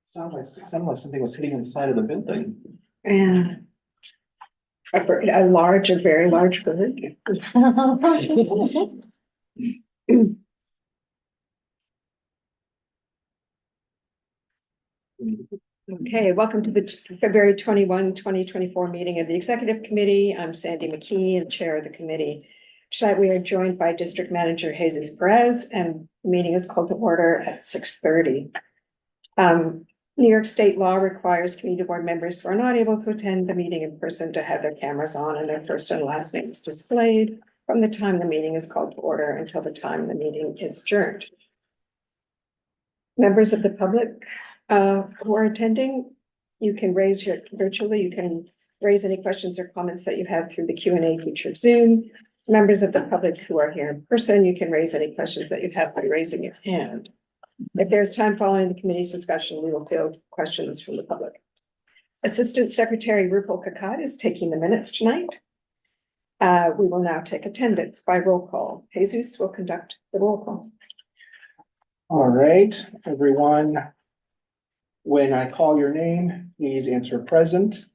Sounded like something was hitting on the side of the building. Yeah. A bird, a large, a very large bird. Okay, welcome to the February 21, 2024 meeting of the Executive Committee. I'm Sandy McKee, the Chair of the committee. Tonight we are joined by District Manager Jesus Perez, and the meeting is called to order at 6:30. New York State law requires committee board members who are not able to attend the meeting in person to have their cameras on and their first and last names displayed from the time the meeting is called to order until the time the meeting is adjourned. Members of the public who are attending, you can raise you can raise any questions or comments that you have through the Q&A feature of Zoom. Members of the public who are here in person, you can raise any questions that you have by raising your hand. If there's time following the committee's discussion, we will field questions from the public. Assistant Secretary Rupal Kakad is taking the minutes tonight. We will now take attendance by roll call. Jesus will conduct the roll call. All right, everyone. When I call your name, please answer present.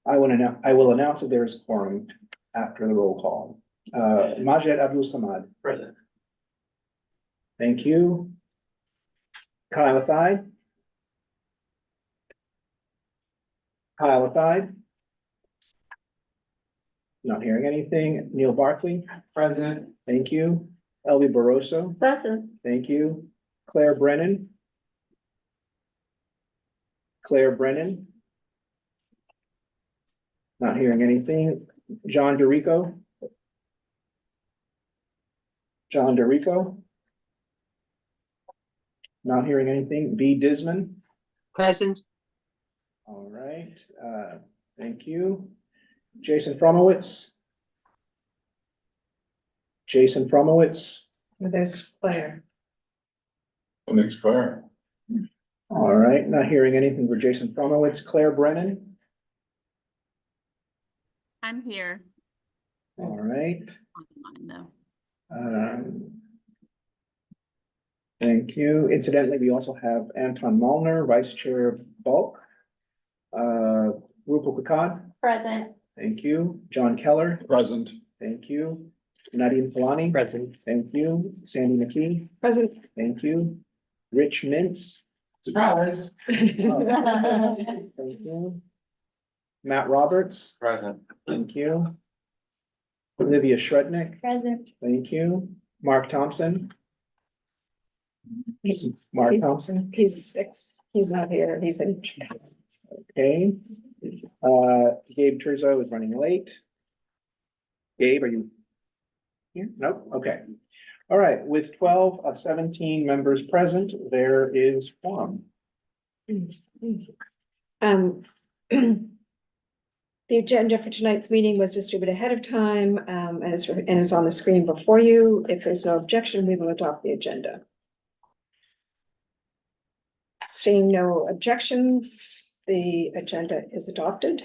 I will announce that there is quorum after the roll call. Majed Abdul Samad. Present. Thank you. Kyle Athai. Kyle Athai. Not hearing anything. Neil Barkley. Present. Thank you. Elvie Barroso. Present. Thank you. Claire Brennan. Claire Brennan. Not hearing anything. John DeRico. John DeRico. Not hearing anything. B. Disman. Present. All right, thank you. Jason Fromowitz. Jason Fromowitz. There's Claire. Next Claire. All right, not hearing anything for Jason Fromowitz. Claire Brennan. I'm here. All right. No. Thank you. Incidentally, we also have Anton Malner, Vice Chair of Bulk. Rupal Kakad. Present. Thank you. John Keller. Present. Thank you. Nadine Falani. Present. Thank you. Sandy McKee. Present. Thank you. Rich Mintz. Surprise. Thank you. Matt Roberts. Present. Thank you. Olivia Shrednick. Present. Thank you. Mark Thompson. Mark Thompson. He's not here. He's in. Okay. Gabe Turzo is running late. Gabe, are you here? Nope. Okay. All right. With 12 of 17 members present, there is quorum. The agenda for tonight's meeting was distributed ahead of time, and is on the screen before you. If there's no objection, we will adopt the agenda. Seeing no objections, the agenda is adopted.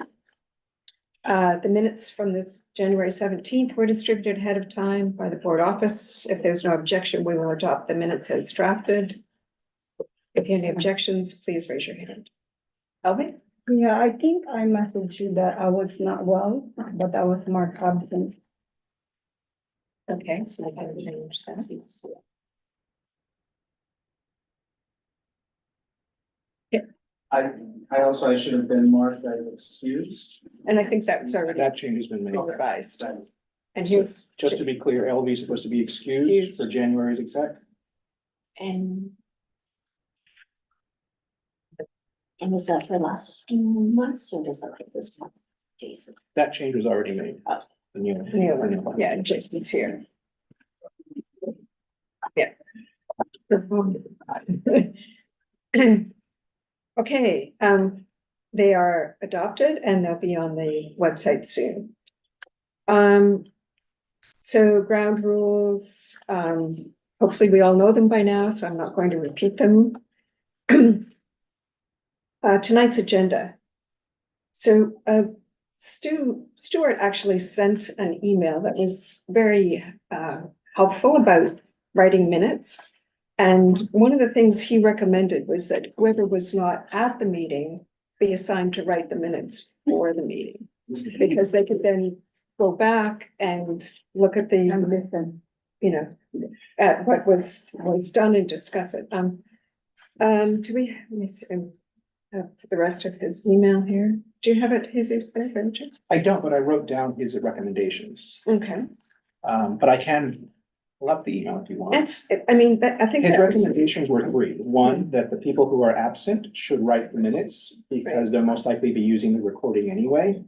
The minutes from this January 17th were distributed ahead of time by the board office. If there's no objection, we will adopt the minutes as drafted. If you have any objections, please raise your hand. Elvie? Yeah, I think I messaged you that I was not well, but I was marked absent. Okay, so I can change that. I should have been marked as excused. And I think that's already That change has been made. revised. And here's, Just to be clear, LV is supposed to be excused for January's exec. And was that for last few months or was that for this month, Jason? That change was already made. The new- yeah, Jason's here. Yeah. Okay, they are adopted and they'll be on the website soon. So ground rules, hopefully we all know them by now, so I'm not going to repeat them. Tonight's agenda. So Stuart actually sent an email that was very helpful about writing minutes. And one of the things he recommended was that whoever was not at the meeting be assigned to write the minutes for the meeting. Because they could then go back and look at the, And listen. you know, at what was done and discuss it. Do we, let me see, have the rest of his email here? Do you have it, Jesus, there, Bridget? I don't, but I wrote down his recommendations. Okay, But I can pull up the email if you want. I mean, I think His that was, recommendations were three. One, that the people who are absent should write the minutes because they'll most likely be using the recording anyway.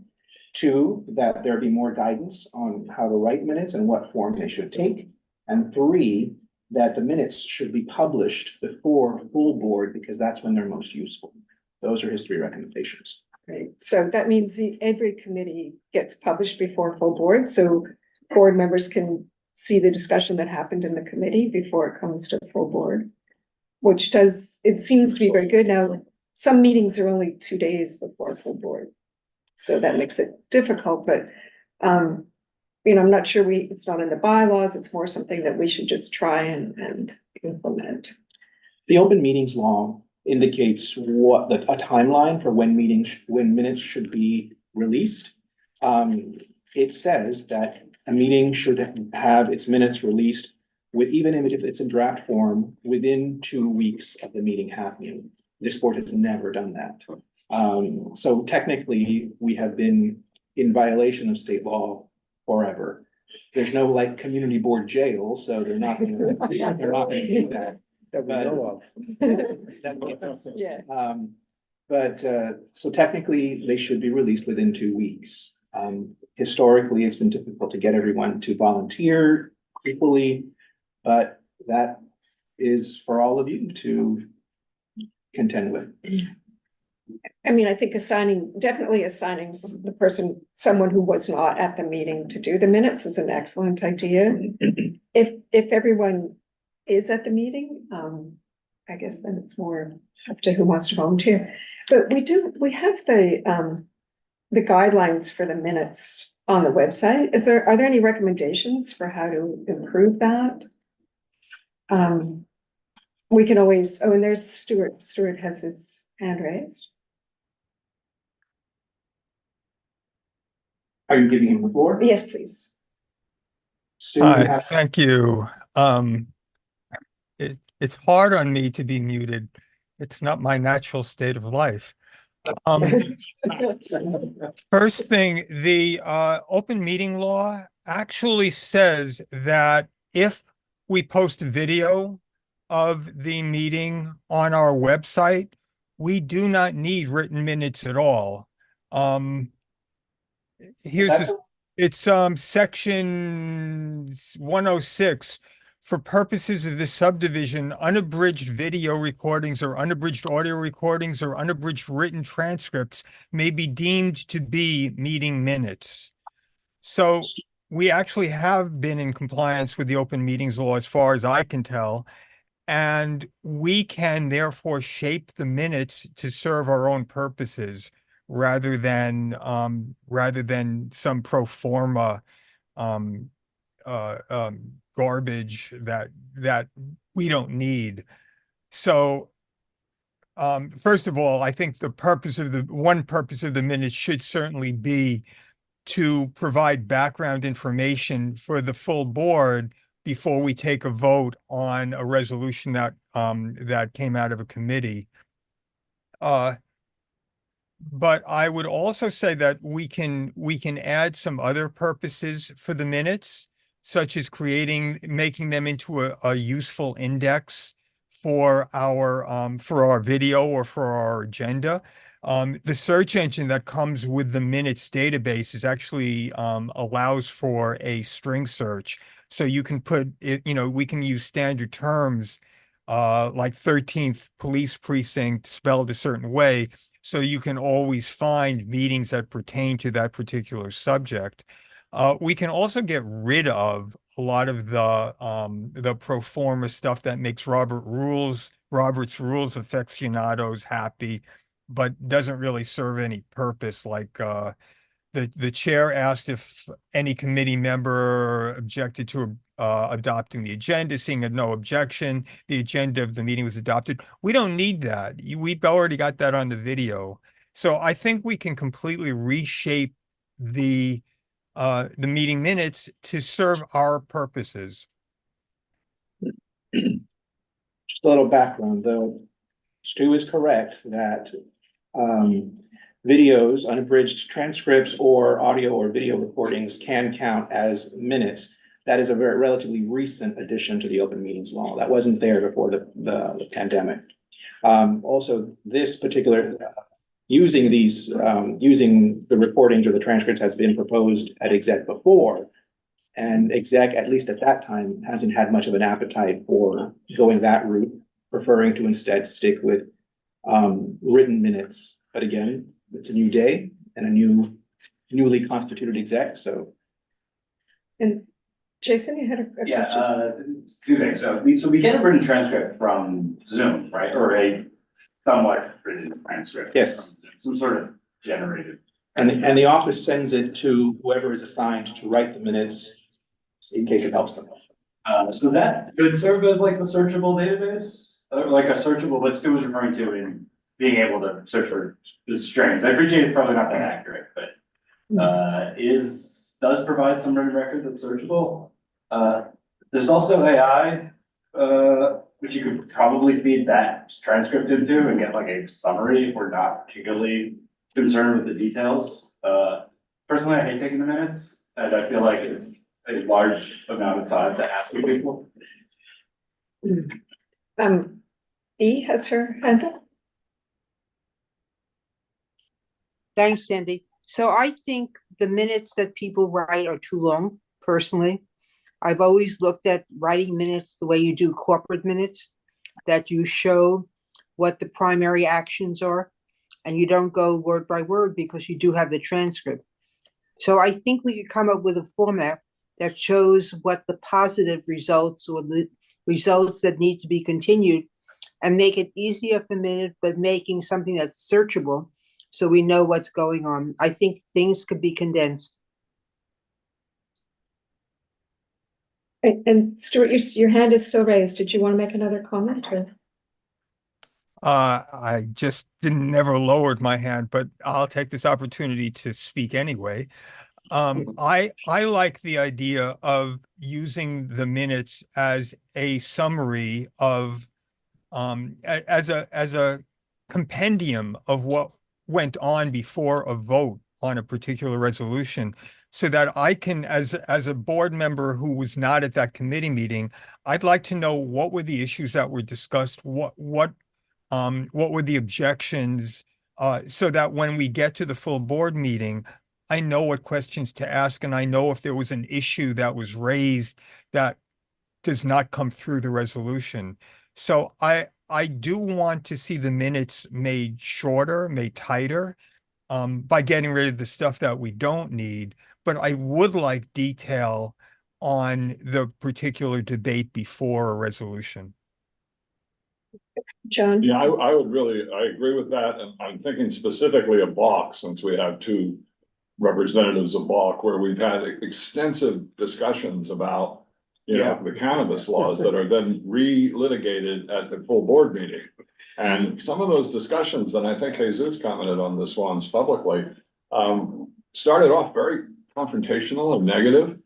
Two, that there be more guidance on how to write minutes and what form they should take. And three, that the minutes should be published before full board because that's when they're most useful. Those are his three recommendations. right, so that means every committee gets published before full board, so board members can see the discussion that happened in the committee before it comes to full board. Which it seems to be very good. Now, some meetings are only 2 days before full board. So that makes it difficult, but, you know, I'm not sure it's not in the bylaws, it's more something that we should just try and implement. The open meetings law indicates a timeline for when minutes should be released. It says that a meeting should have its minutes released even if it's in draft form, within 2 weeks of the meeting happening. This board has never done that. So technically, we have been in violation of state law forever. There's no like community board jail, so they're not gonna do that. That we know Yeah. So technically, they should be released within 2 weeks. Historically, it's been difficult to get everyone to volunteer equally, but that is for all of you to contend with. I mean, I think definitely assigning someone who was not at the meeting to do the minutes is an excellent idea. If everyone is at the meeting, I guess then it's more up to who wants to volunteer. But we have the guidelines for the minutes on the website. Are there any recommendations for how to improve that? We can always, and there's Stuart. Stuart has his hand raised. Are you giving him the floor? Yes, please. Stu, you Hi, have- thank you. It's hard on me to be muted. It's not my natural state of life. First thing, the open meeting law actually says that if we post video of the meeting on our website, we do not need written minutes at all. It's section 106. For purposes of this subdivision, unabridged video recordings or unabridged audio recordings or unabridged written transcripts may be deemed to be meeting minutes. So we actually have been in compliance with the open meetings law as far as I can tell. And we can therefore shape the minutes to serve our own purposes rather than some pro forma garbage that we don't need. So first of all, I think one purpose of the minutes should certainly be to provide background information for the full board before we take a vote on a resolution that came out of a committee. But I would also say that we can add some other purposes for the minutes, such as making them into a useful index for our video or for our agenda. The search engine that comes with the minutes database is actually allows for a string search. So you can put it, we can use standard terms like 13th police precinct spelled a certain way. So you can always find meetings that pertain to that particular subject. We can also get rid of a lot of the pro forma stuff that makes Robert's rules aficionados happy, but doesn't really serve any purpose, like the chair asked if any committee member objected to adopting the agenda, seeing a no objection, the agenda of the meeting was adopted. We don't need that. We've already got that on the video. So I think we can completely reshape the meeting minutes to serve our purposes. Just a little background, though. Stu is correct that videos, unabridged transcripts, or audio or video recordings can count as minutes. That is a very relatively recent addition to the open meetings law. That wasn't there before the pandemic. Also, this particular using using the recordings or the transcripts has been proposed at exec before. And exec, at least at that time, hasn't had much of an appetite for going that route, preferring to instead stick with written minutes. But again, it's a new day and a newly constituted exec, so. And Jason, you had a question? Yeah, two things. So we get a written transcript from Zoom, right? Or a somewhat written transcript. Yes. From Zoom, some sort of generated. And the office sends it to whoever is assigned to write the minutes in case it helps them. So that could serve as like the searchable database, or like a searchable, what Stu was referring to in being able to search for the strings. I appreciate it's probably not that accurate, but does provide some written record that's searchable. There's also AI, which you could probably feed that transcript into and get like a summary if we're not particularly concerned with the details. Personally, I hate taking the minutes, and I feel like it's a large amount of time to ask people. E has her hand up. Thanks, Cindy. So I think the minutes that people write are too long, personally. I've always looked at writing minutes the way you do corporate minutes, that you show what the primary actions are, and you don't go word by word because you do have the transcript. So I think we could come up with a format that shows what the positive results or the results that need to be continued, and make it easier for minute, but making something that's searchable so we know what's going on. I think things could be condensed. And Stuart, your hand is still raised. Did you want to make another comment or? I just never lowered my hand, but I'll take this opportunity to speak anyway. I like the idea of using the minutes as a summary of as a compendium of what went on before a vote on a particular resolution, so that I can, as a board member who was not at that committee meeting, I'd like to know what were the issues that were discussed, what were the objections, so that when we get to the full board meeting, I know what questions to ask, and I know if there was an issue that was raised that does not come through the resolution. So I do want to see the minutes made shorter, made tighter, by getting rid of the stuff that we don't need. But I would like detail on the particular debate before a resolution. John? Yeah, I agree with that, and I'm thinking specifically of BALC, since we have two representatives of BALC, where we've had extensive discussions about, the cannabis laws that are then re-litigated at the full board meeting. And some of those discussions, and I think Jesus commented on this once publicly, started off very confrontational and negative,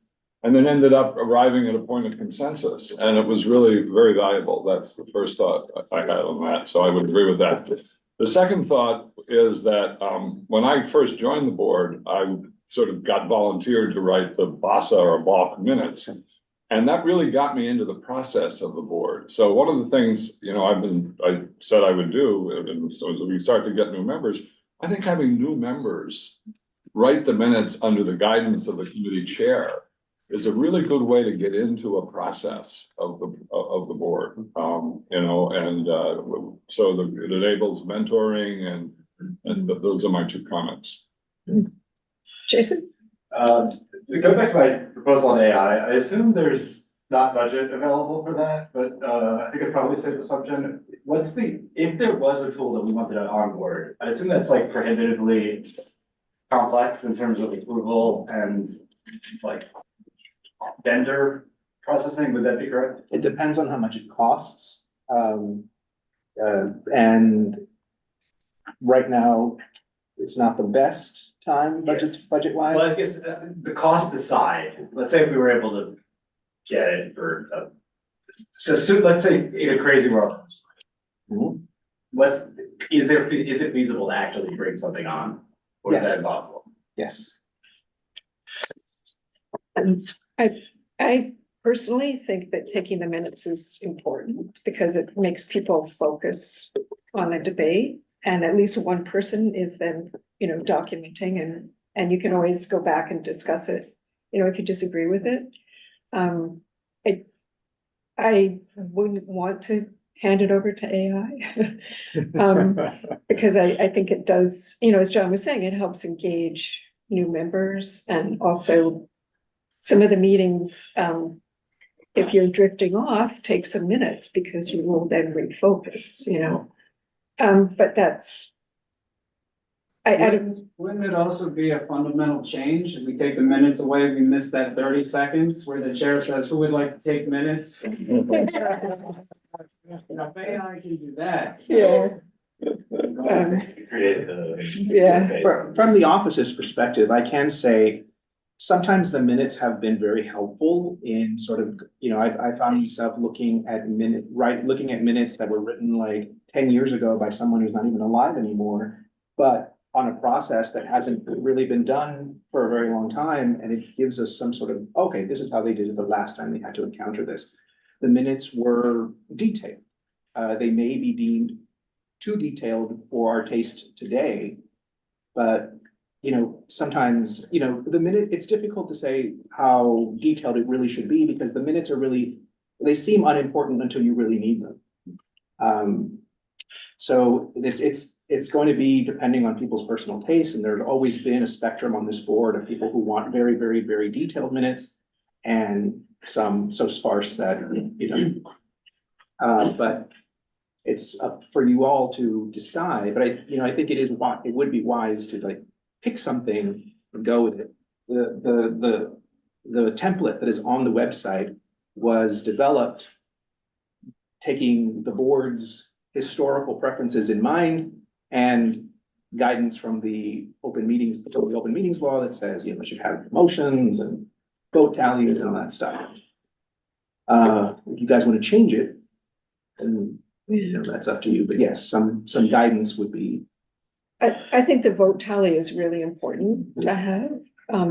and then ended up arriving at a point of consensus. And it was really very valuable. That's the first thought I had on that. So I would agree with that. The second thought is that when I first joined the board, I sort of got volunteered to write the BASA or BALC minutes. And that really got me into the process of the board. So one of the things, I said I would do, and so as we start to get new members, I think having new members write the minutes under the guidance of the committee chair is a really good way to get into a process of the board. So it enables mentoring, and those are my two comments. Jason? To go back to my proposal on AI, I assume there's not budget available for that, but I think I'd probably say the assumption. If there was a tool that we wanted to onboard, I assume that's like prohibitively complex in terms of approval and like vendor processing, would that be correct? It depends on how much it costs. And right now, it's not the best time Yes. budget Well, wise. I guess the cost aside, let's say if we were able to get it for, so let's say in a crazy world. Mhm. Is it feasible to actually bring something on? Or is Yes. that impossible? Yes. I personally think that taking the minutes is important because it makes people focus on the debate. And at least one person is then, documenting and you can always go back and discuss it, if you disagree with it. I wouldn't want to hand it over to AI. Because I think it does, as John was saying, it helps engage new members and also some of the meetings, if you're drifting off, take some minutes because you will then refocus, but that's. I don't, Wouldn't it also be a fundamental change if we take the minutes away, we miss that 30 seconds where the chair says, who would like to take minutes? Now, if AI can do that. yeah, Create the. Yeah. From the office's perspective, I can say sometimes the minutes have been very helpful in sort of, I found myself looking at minutes that were written like 10 years ago by someone who's not even alive anymore, but on a process that hasn't really been done for a very long time, and it gives us some sort of, okay, this is how they did it the last time they had to encounter this. The minutes were detailed. They may be deemed too detailed for our taste today, but sometimes, the minute, it's difficult to say how detailed it really should be because the minutes are really, they seem unimportant until you really need them. So it's going to be depending on people's personal tastes, and there's always been a spectrum on this board of people who want very, very, very detailed minutes and some so sparse that, but it's up for you all to decide, but I think it would be wise to like pick something and go with it. The template that is on the website was developed taking the board's historical preferences in mind and guidance from the open meetings law that says, you should have motions and vote tallies and all that stuff. If you guys want to change it, then that's up to you, but yes, some guidance would be. I think the vote tally is really important to have,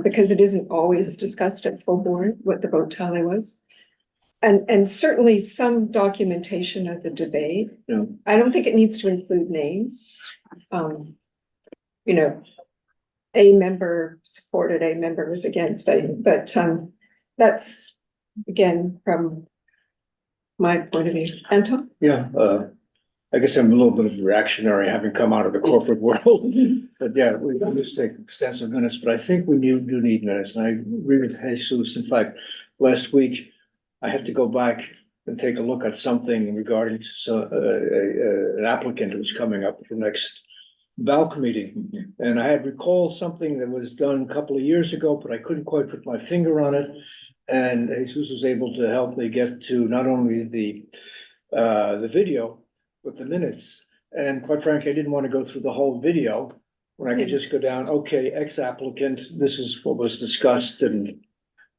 because it isn't always discussed at full board what the vote tally was. And certainly some documentation of the debate. Yeah. I don't think it needs to include names. A member supported, a member was against, but that's again from my point of view. Anton? Yeah, I guess I'm a little bit of reactionary having come out of the corporate world. But yeah, we just take extensive minutes, but I think we do need minutes. And I agree with Jesus. In fact, last week, I had to go back and take a look at something regarding an applicant who's coming up at the next BALC meeting. And I had recalled something that was done a couple of years ago, but I couldn't quite put my finger on it. And Jesus was able to help me get to not only the video, but the minutes. And quite frankly, I didn't want to go through the whole video when I could just go down, okay, ex-applicant, this is what was discussed and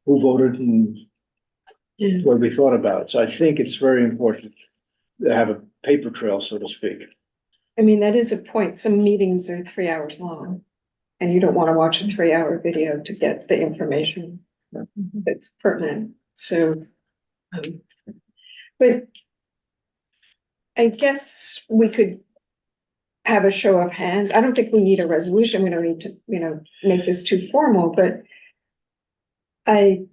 who voted and what we thought about. So I think it's very important to have a paper trail, so to speak. I mean, that is a point. Some meetings are 3 hours long. And you don't want to watch a 3-hour video to get the information that's pertinent. So, but I guess we could have a show of hands. I don't think we need a resolution. We don't need to, make this too formal, but I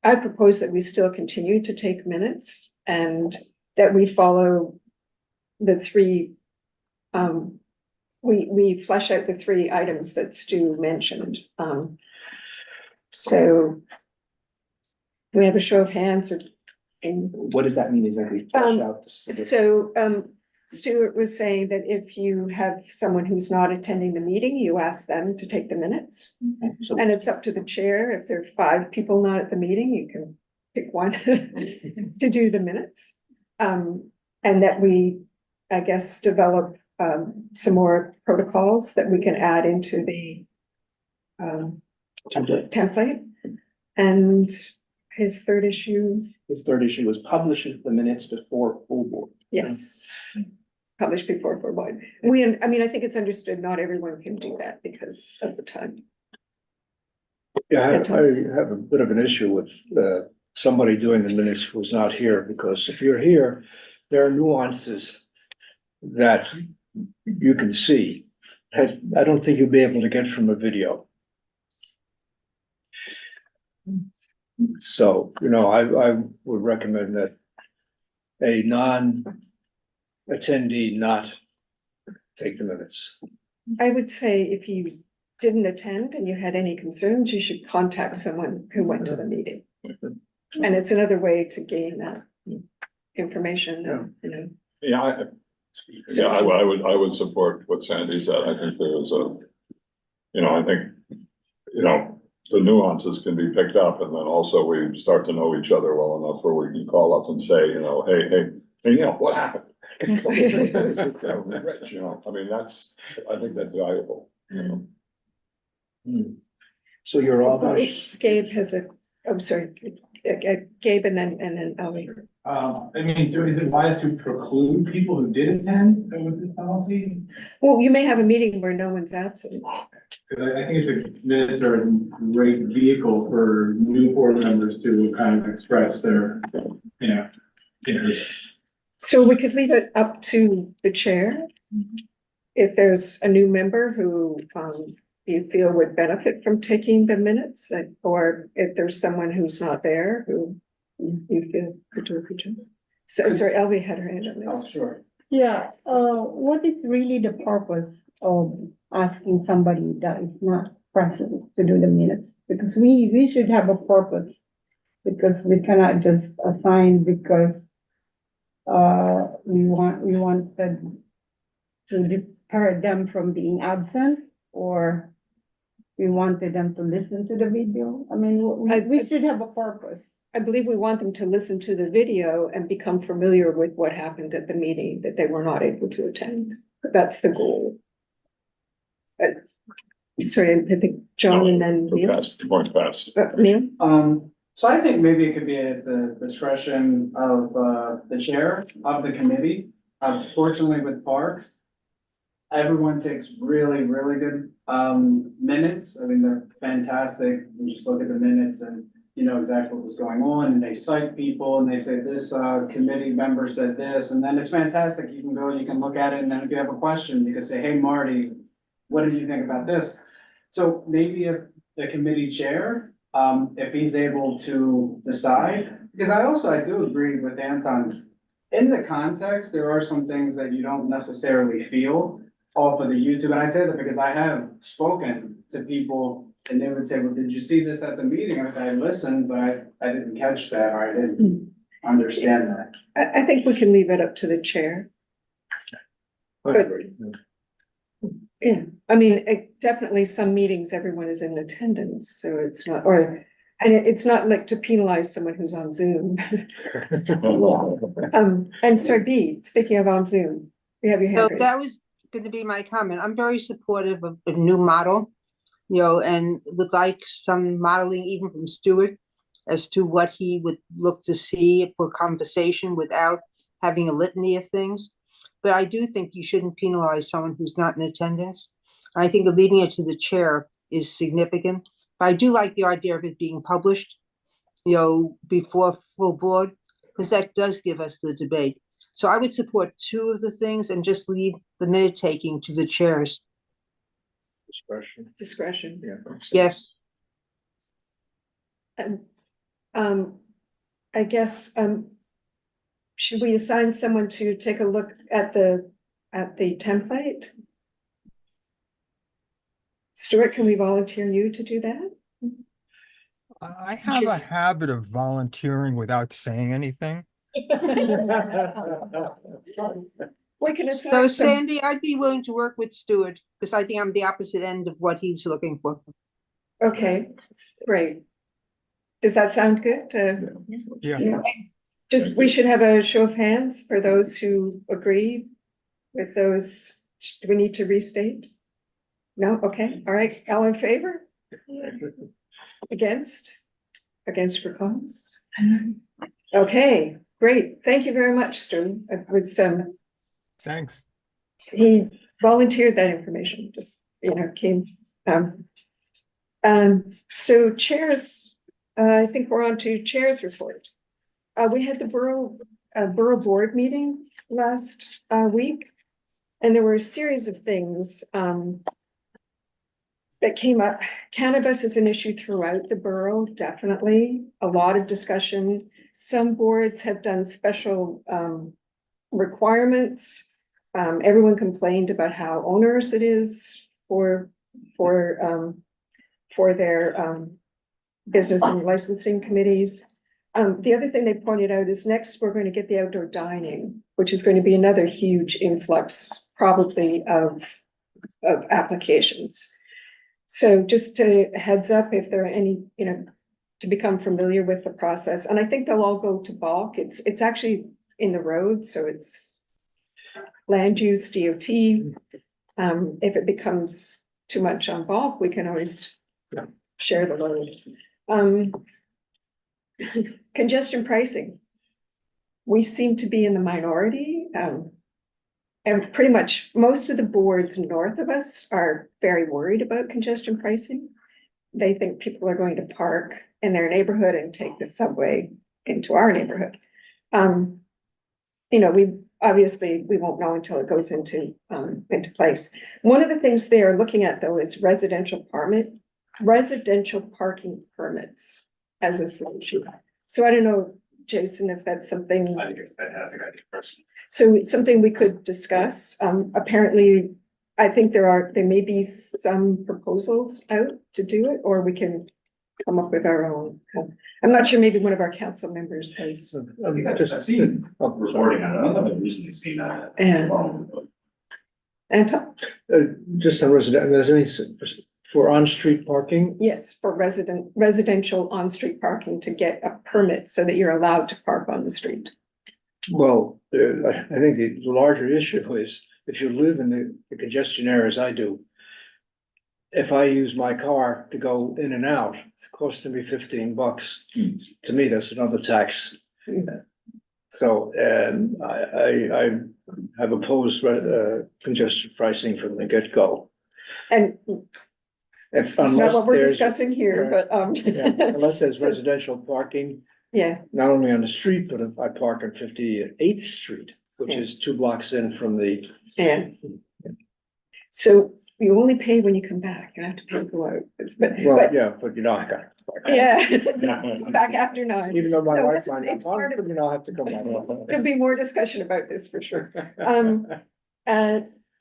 propose that we still continue to take minutes and that we follow the three, we flesh out the 3 items that Stu mentioned. So we have a show of hands or. What does that mean exactly? Flesh out the- Stuart was saying that if you have someone who's not attending the meeting, you ask them to take the minutes. So And it's up to the chair. If there are 5 people not at the meeting, you can pick one to do the minutes. And that we, I guess, develop some more protocols that we can add into the template. And his third issue, his third issue was publishing the minutes before full board. yes, published before for board. I mean, I think it's understood not everyone can do that because of the time. Yeah, I have a bit of an issue with somebody doing the minutes who's not here, because if you're here, there are nuances that you can see that I don't think you'll be able to get from a video. So, I would recommend that a non-attendee not take the minutes. I would say if you didn't attend and you had any concerns, you should contact someone who went to the meeting. And it's another way to gain that information, Yeah, I would support what Sandy said. I think there was the nuances can be picked up, and then also we start to know each other well enough where we can call up and say, hey, what happened? Rich, I mean, I think that's valuable. So you're all. Gabe has I'm sorry, Gabe and then Ellie. Is it wise to preclude people who did attend with this policy? Well, you may have a meeting where no one's absent. Because I think minutes are a great vehicle for new board members to kind of express their, So we could leave it up to the chair. If there's a new member who you feel would benefit from taking the minutes, or if there's someone who's not there who you feel could do a good job. So, sorry, Elvie had her hand up. Oh, sure. Yeah, what is really the purpose of asking somebody that is not present to do the minutes? Because we should have a purpose, because we cannot just assign because we wanted to deter them from being absent, or we wanted them to listen to the video. I mean, we should have a purpose. I believe we want them to listen to the video and become familiar with what happened at the meeting that they were not able to attend. That's the goal. Sorry, I think John and then Neil. Point pass. Neil? So I think maybe it could be at the discretion of the chair of the committee. Fortunately with parks, everyone takes really, really good minutes. I mean, they're fantastic. You just look at the minutes and you know exactly what was going on, and they cite people and they say this committee member said this, and then it's fantastic. You can go, you can look at it, and then if you have a question, you can say, hey, Marty, what did you think about this? So maybe if the committee chair, if he's able to decide, because I do agree with Anton. In the context, there are some things that you don't necessarily feel off of the YouTube, and I say that because I have spoken to people and they would say, well, did you see this at the meeting? I would say, I listened, but I didn't catch that, or I didn't understand that. I think we can leave it up to the chair. Yeah, I mean, definitely some meetings, everyone is in attendance, so it's not, and it's not like to penalize someone who's on Zoom. And sorry, B, speaking of on Zoom, we have your hand So raised. that was going to be my comment. I'm very supportive of a new model, and would like some modeling even from Stuart as to what he would look to see for conversation without having a litany of things. But I do think you shouldn't penalize someone who's not in attendance. I think leaving it to the chair is significant. But I do like the idea of it being published, before full board, because that does give us the debate. So I would support 2 of the things and just leave the minute taking to the chairs. Discretion. Yeah. Yes. I guess, should we assign someone to take a look at the template? Stuart, can we volunteer you to do that? I have a habit of volunteering without saying anything. We can So assign some, Sandy, I'd be willing to work with Stuart, because I think I'm the opposite end of what he's looking for. okay, great. Does that sound good? Yeah. Just, we should have a show of hands for those who agree with those. Do we need to restate? No, okay, all right, all in favor? Against? Against for cause? Okay, great, thank you very much, Stu. It was, Thanks. he volunteered that information, just, came. So chairs, I think we're on to chairs report. We had the borough board meeting last week, and there were a series of things that came up. Cannabis is an issue throughout the borough, definitely. A lot of discussion. Some boards have done special requirements. Everyone complained about how onerous it is for their business and licensing committees. The other thing they pointed out is next we're going to get the outdoor dining, which is going to be another huge influx probably of applications. So just a heads up if there are any, to become familiar with the process. And I think they'll all go to bulk. It's actually in the road, so it's land use, DOT. If it becomes too much on bulk, we can always share the load. Congestion pricing. We seem to be in the minority. And pretty much most of the boards north of us are very worried about congestion pricing. They think people are going to park in their neighborhood and take the subway into our neighborhood. We won't know until it goes into place. One of the things they are looking at though is residential parking permits as a solution. So I don't know, Jason, if that's something. I think it's a fantastic idea personally. So it's something we could discuss. Apparently, I think there may be some proposals out to do it, or we can come up with our own. I'm not sure, maybe one of our council members has. I've seen reporting on it. I don't know if I've recently seen that. Anton? Just on resident, for on-street parking, Yes, for residential on-street parking to get a permit so that you're allowed to park on the street. well, I think the larger issue is if you live in the congestion areas I do, if I use my car to go in and out, it's costing me $15. To me, that's another tax. So, I have opposed congestion pricing from the get-go. And that's not Unless what we're there's, discussing here, but, unless there's So- residential parking, yeah, not only on the street, but I park on 58th Street, which Yeah. is 2 blocks in from the. yeah. So you only pay when you come back. You don't have to pay to go out. Well, yeah, but I got. Yeah, back after 9. Even though my No, wife this is- might it's not part want, of- I'll have to come back. There'll be more discussion about this for sure.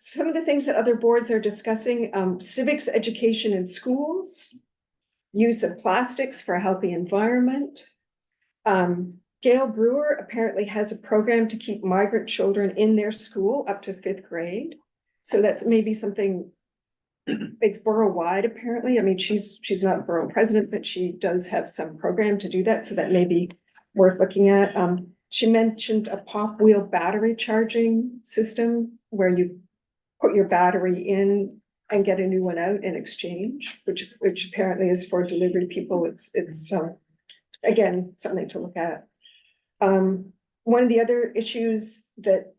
Some of the things that other boards are discussing, civics education in schools, use of plastics for a healthy environment. Gail Brewer apparently has a program to keep migrant children in their school up to 5th grade. So that's maybe something, it's borough-wide apparently. I mean, she's not borough president, but she does have some program to do that. So that may be worth looking at. She mentioned a pop wheel battery charging system where you put your battery in and get a new one out in exchange, which apparently is for delivery people. It's again, something to look at. One of the other issues that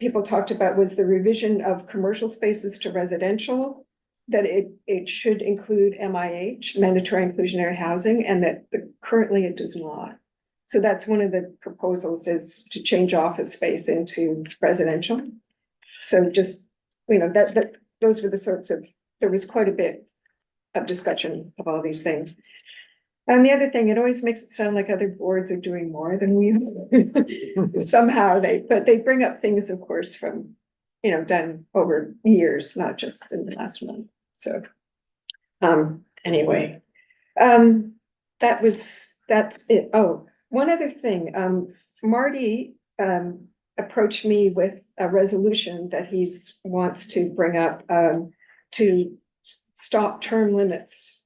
people talked about was the revision of commercial spaces to residential, that it should include MIH, mandatory inclusionary housing, and that currently it does not. So that's one of the proposals, is to change office space into residential. So just, those were the sorts of, there was quite a bit of discussion of all these things. And the other thing, it always makes it sound like other boards are doing more than we somehow but they bring up things, of course, from, done over years, not just in the last month. So, anyway, that's it. Oh, one other thing, Marty, approached me with a resolution that wants to bring up, to stop term limits,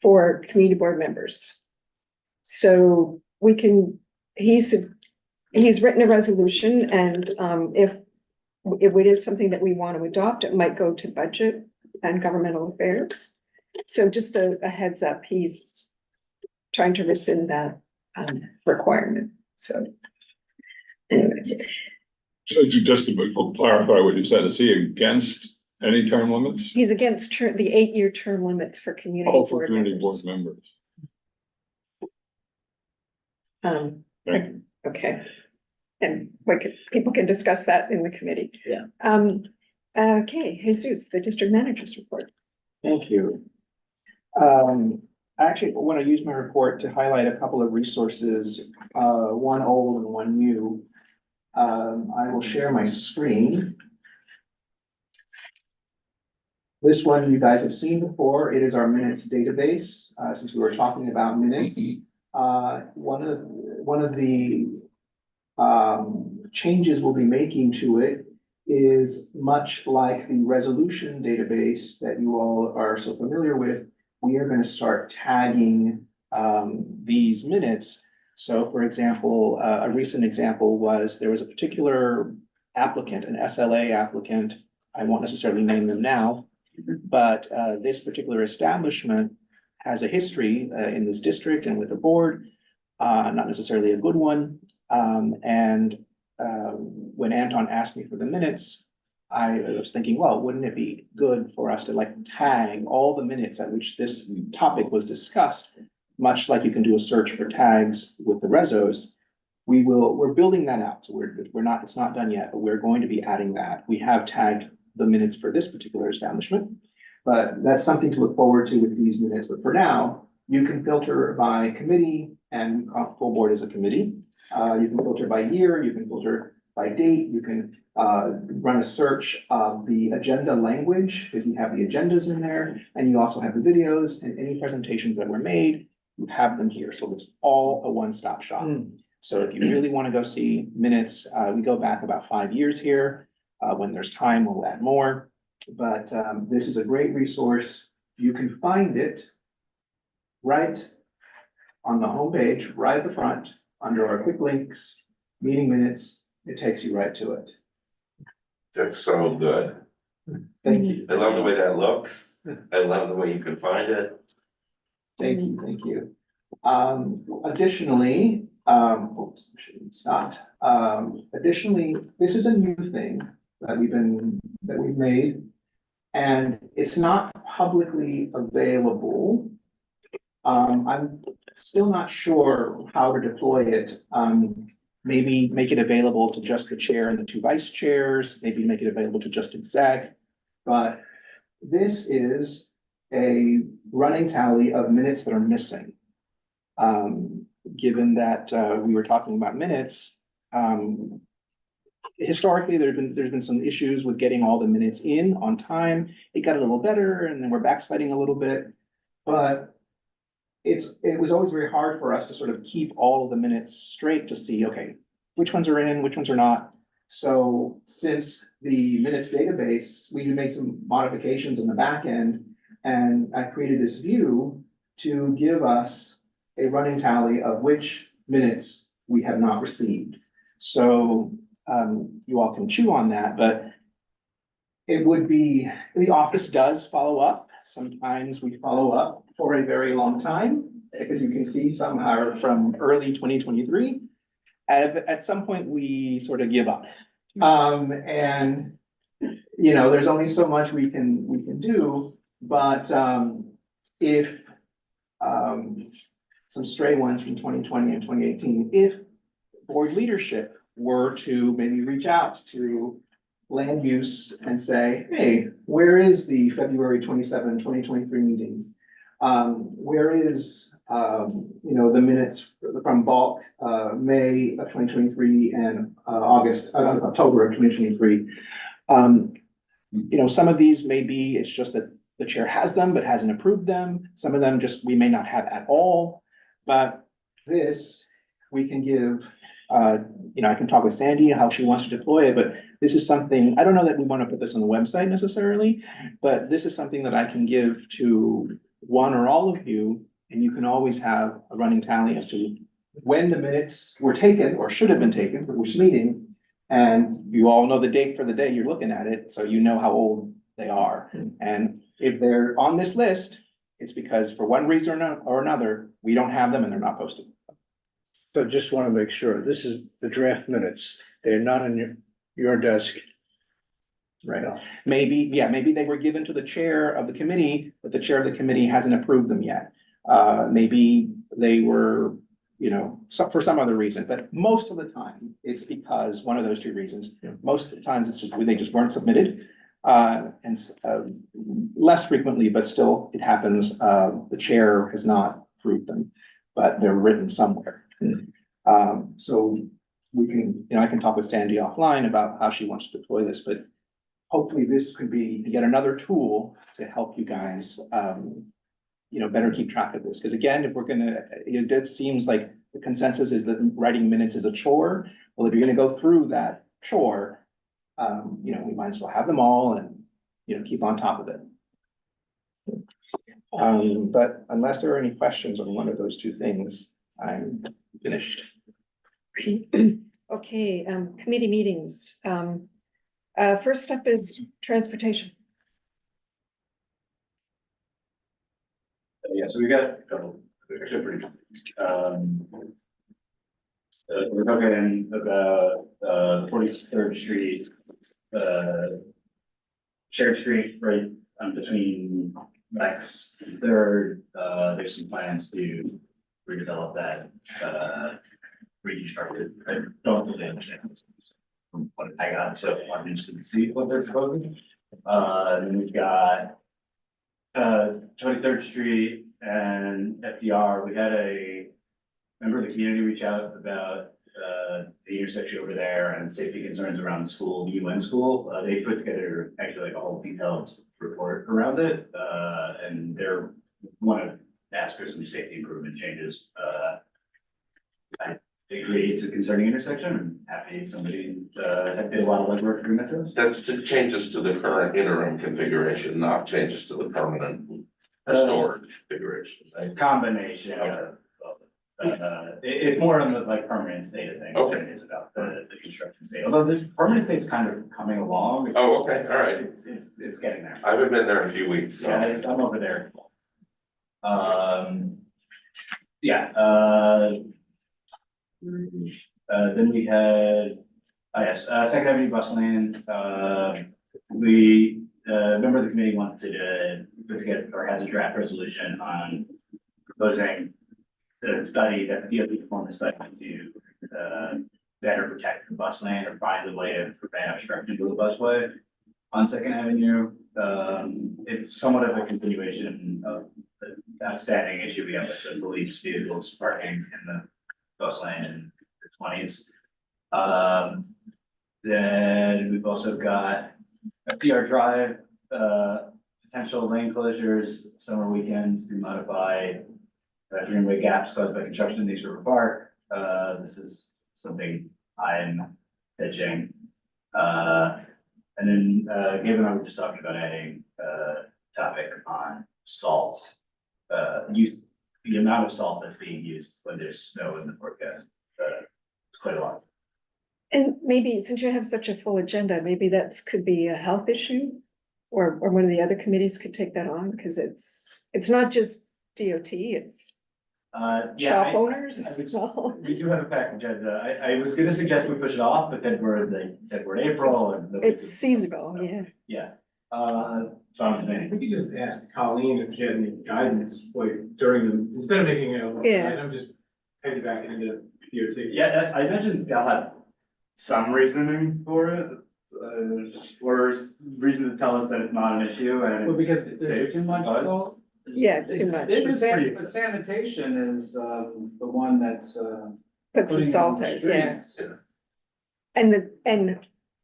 for community board members. So we can, he's written a resolution, and, if it is something that we want to adopt, it might go to budget and governmental affairs. So just a heads up, he's trying to rescind that, requirement, so. Anyway, So just to clarify what you said, is he against any term limits? he's against the 8-year term limits for community Oh, for board community board members. members. Thank you. Okay. And people can discuss that in the committee. Yeah. Okay, Jesus, the district manager's report. Thank you. I actually want to use my report to highlight a couple of resources, one old and one new. I will share my screen. This one you guys have seen before. It is our minutes database, since we were talking about minutes. One of the changes we'll be making to it is much like the resolution database that you all are so familiar with. We are going to start tagging these minutes. So for example, a recent example was there was a particular applicant, an SLA applicant. I won't necessarily name them now, but this particular establishment has a history in this district and with the board, not necessarily a good one. When Anton asked me for the minutes, I was thinking, well, wouldn't it be good for us to like tag all the minutes at which this topic was discussed, much like you can do a search for tags with the resos. We're building that out. So it's not done yet, but we're going to be adding that. We have tagged the minutes for this particular establishment, but that's something to look forward to with these minutes. But for now, you can filter by committee, and full board is a committee. You can filter by year, you can filter by date, you can run a search of the agenda language, because you have the agendas in there, and you also have the videos and any presentations that were made, you have them here. So it's all a one-stop shop. So if you really want to go see minutes, we go back about 5 years here. When there's time, we'll add more. But this is a great resource. You can find it right on the homepage, right at the front, under our quick links, meeting minutes. It takes you right to it. That's so good. Thank you. I love the way that looks. I love the way you can find it. Thank you, thank you. Additionally, oops, it's not. Additionally, this is a new thing that we've made, and it's not publicly available. I'm still not sure how to deploy it. Maybe make it available to just the chair and the 2 vice chairs, maybe make it available to just exec. But this is a running tally of minutes that are missing. Given that we were talking about minutes, historically there's been some issues with getting all the minutes in on time. It got a little better, and then we're backsliding a little bit, but it was always very hard for us to sort of keep all of the minutes straight to see, okay, which ones are in, which ones are not. So since the minutes database, we made some modifications in the back end, and I created this view to give us a running tally of which minutes we have not received. So you all can chew on that, but it would be, the office does follow up. Sometimes we follow up for a very long time, as you can see, some are from early 2023. At some point, we sort of give up. And, you know, there's only so much we can do, but if some stray ones from 2020 and 2018, if board leadership were to maybe reach out to land use and say, hey, where is the February 27, 2023 meetings? Where is, you know, the minutes from bulk, May of 2023 and October of 2023? You know, some of these may be, it's just that the chair has them, but hasn't approved them. Some of them just, we may not have at all, but this we can give, I can talk with Sandy, how she wants to deploy it, but this is something, I don't know that we want to put this on the website necessarily, but this is something that I can give to one or all of you, and you can always have a running tally as to when the minutes were taken or should have been taken for which meeting. And you all know the date for the day you're looking at it, so you know how old they are. And if they're on this list, it's because for one reason or another, we don't have them and they're not posted. So just want to make sure, this is the draft minutes. They're not on your desk. Right. Maybe they were given to the chair of the committee, but the chair of the committee hasn't approved them yet. Maybe they were, for some other reason, but most of the time, it's because one of those two reasons. Most of the times, it's just, they just weren't submitted. Less frequently, but still, it happens, the chair has not approved them, but they're written somewhere. So we can, I can talk with Sandy offline about how she wants to deploy this, but hopefully this could be yet another tool to help you guys, better keep track of this. Because again, if we're gonna, it seems like the consensus is that writing minutes is a chore. Well, if you're gonna go through that chore, we might as well have them all and, keep on top of it. But unless there are any questions on one of those two things, I'm finished. Okay, committee meetings. First up is transportation. Yeah, so we got a couple, actually pretty. We're talking about 43rd Street, Shared Street, right, between Rex and Third. There's some plans to redevelop that, reconstruct it. I don't really understand from what I got, so I'm interested to see what they're proposing. Then we've got 23rd Street and FDR. We had a member of the community reach out about the intersection over there and safety concerns around the school, the UN school. They put together actually like a whole detailed report around it, and they're want to ask for some safety improvement changes. I agree it's a concerning intersection. I'm happy somebody had did a lot of legwork to commit to this. That's the changes to the current interim configuration, not changes to the permanent restored configuration, right? Combination of it's more on the like permanent state of things than it is about the construction state. Although the permanent state's kind of coming along. Oh, okay, all right. It's getting there. I haven't been there in a few weeks, so. Yeah, I'm over there. Then we had, Second Avenue bus lane. Member of the committee wanted to put together or has a draft resolution on proposing the study that the DOT performed a study to better protect the bus lane or find a way to prevent obstruction to the busway on Second Avenue. It's somewhat of a continuation of the outstanding issue we have with the police vehicles parking in the bus lane in the 20s. Then we've also got FDR Drive, potential lane closures, summer weekends to modify greenway gaps caused by construction in East River Park. This is something I'm pitching. And then Gabe and I were just talking about adding a topic on salt. The amount of salt that's being used when there's snow in the forecast. It's quite a lot. And maybe since you have such a full agenda, maybe could be a health issue. Or one of the other committees could take that on, because it's not just DOT, it's shop owners as well. We do have a packed agenda. I was gonna suggest we push it off, but then we're in April and. It's seasonal, yeah. Yeah. We could just ask Colleen if she had any guidance, like during instead of making it a Yeah. item, just piggyback it into DOT. Yeah, I imagine they'll have some reasoning for it, or reason to tell us that it's not an issue and Well, because it's there's too much salt. Yeah, too much. But sanitation is, the one that's, Puts the putting salt on out, the yeah. streets. And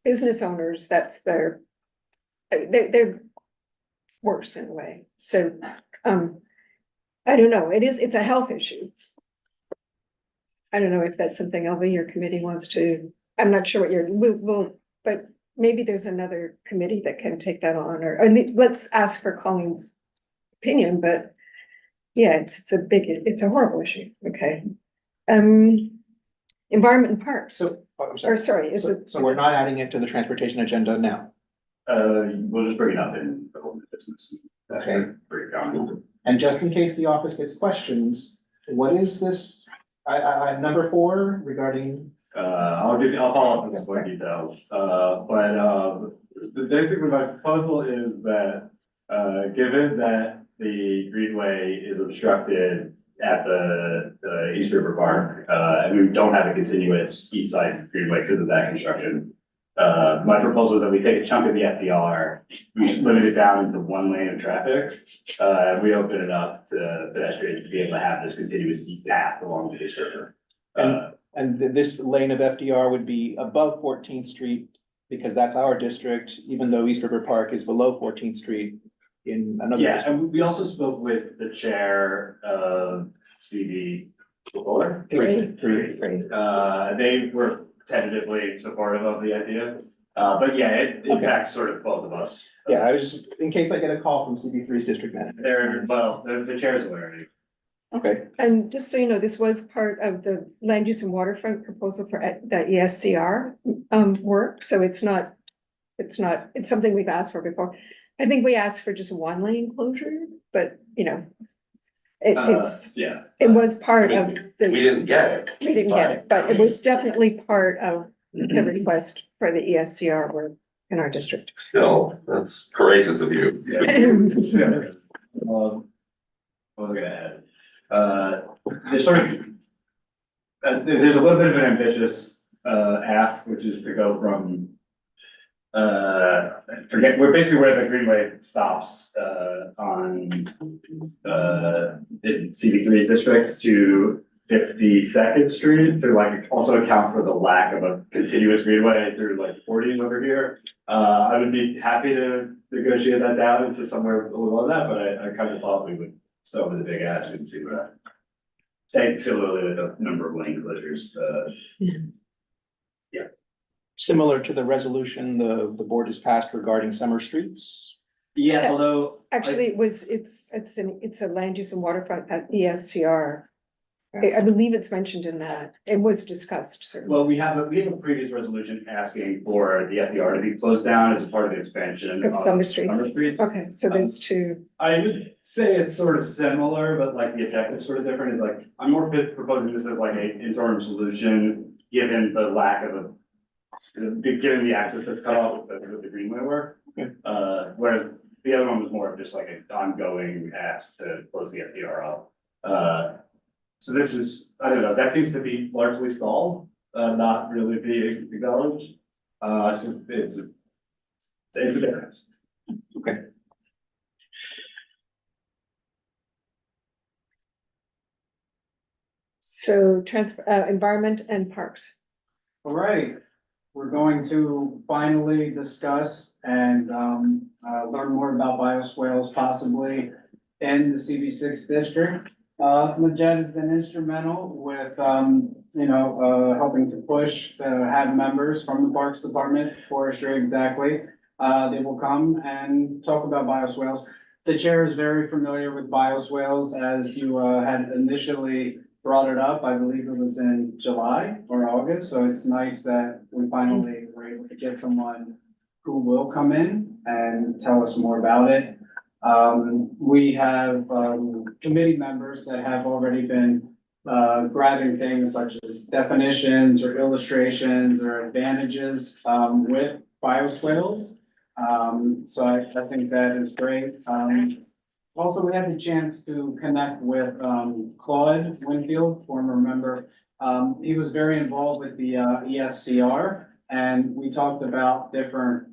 business owners, that's they're worse in a way. So, I don't know, it's a health issue. I don't know if that's something LV, your committee wants to, I'm not sure what but maybe there's another committee that can take that on, let's ask for Colleen's opinion, but yeah, it's a horrible issue, okay. Environment and parks, So, oh, I'm or sorry. sorry, is So, it? so we're not adding it to the transportation agenda now. We'll just bring it up in the whole business. Okay. Bring it down. And just in case the office gets questions, what is this? Number 4 regarding, I'll follow up with some more details, basically my proposal is that, given that the greenway is obstructed at the East River Park, and we don't have a continuous east side greenway because of that construction. My proposal is that we take a chunk of the FDR, we should limit it down into 1 lane of traffic. And we open it up to pedestrians to be able to have this continuous path along the East River. and this lane of FDR would be above 14th Street because that's our district, even though East River Park is below 14th Street in another Yeah, district. and we also spoke with the chair of CD before. Three. They were tentatively supportive of the idea, but yeah, it impacts sort of both of us. Yeah, I was just, in case I get a call from CB3's district manager. The chair's aware of it. Okay, And just so you know, this was part of the land use and waterfront proposal for the ESCR work, so it's something we've asked for before. I think we asked for just 1 lane closure, but it's, Yeah. it was part of We the, didn't get it. we didn't get it, but it was definitely part of the request for the ESCR work in our district. Still, that's courageous of you. What was I gonna add? There's sort of, there's a little bit of an ambitious, ask, which is to go from, we're basically where the greenway stops, on, in CB3's district to 52nd Street to like also account for the lack of a continuous greenway through like 40 over here. I would be happy to negotiate that down into somewhere below that, but I kind of thought we would start with a big ask and see what. Same similarly with the number of lane closures, similar to the resolution the board has passed regarding summer streets. Yes, Yeah. although. Actually, it's a land use and waterfront at ESCR. I believe it's mentioned in that, it was discussed, certainly. Well, we have a previous resolution asking for the FDR to be closed down as a part of the expansion. Of Summer Streets. Summer Streets. Okay, so there's 2. I would say it's sort of similar, but like the objective's sort of different. It's like, I'm more proposing this as like an interim solution, given the lack of given the access that's cut off with the greenway work. Okay. Whereas the other one was more of just like an ongoing ask to close the FDR up. So this is, I don't know, that seems to be largely stalled, not really being acknowledged. So it's a difference. Okay. So environment and parks. All right, we're going to finally discuss and learn more about bioswales possibly in the CB6 district. Majed has been instrumental with, helping to push to have members from the Parks Department, forestry exactly. They will come and talk about bioswales. The chair is very familiar with bioswales as you had initially brought it up. I believe it was in July or August, so it's nice that we finally were able to get someone who will come in and tell us more about it. We have committee members that have already been grabbing things such as definitions or illustrations or advantages with bioswales. So I think that is great. Also, we had the chance to connect with Claude Winfield, former member. He was very involved with the ESCR, and we talked about different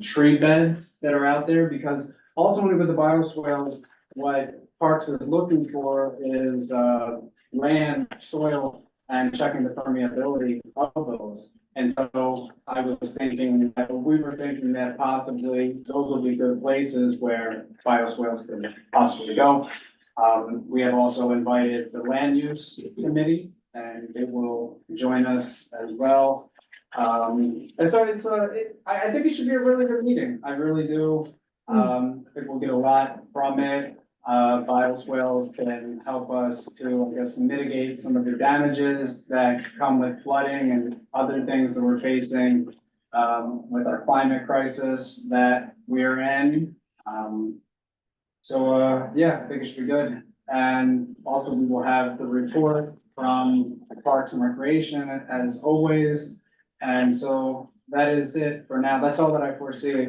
tree beds that are out there, because ultimately with the bioswales, what Parks is looking for is land, soil, and checking the permeability of those. And so we were thinking that possibly those would be good places where bioswales could possibly go. We have also invited the land use committee and it will join us as well. And so I think it should be a really good meeting. I really do. I think we'll get a lot from it. Bioswales can help us to, I guess, mitigate some of the damages that come with flooding and other things that we're facing with our climate crisis that we're in. Yeah, I think it should be good. And also we will have the report from Parks and Recreation as always. And so that is it for now. That's all that I foresee.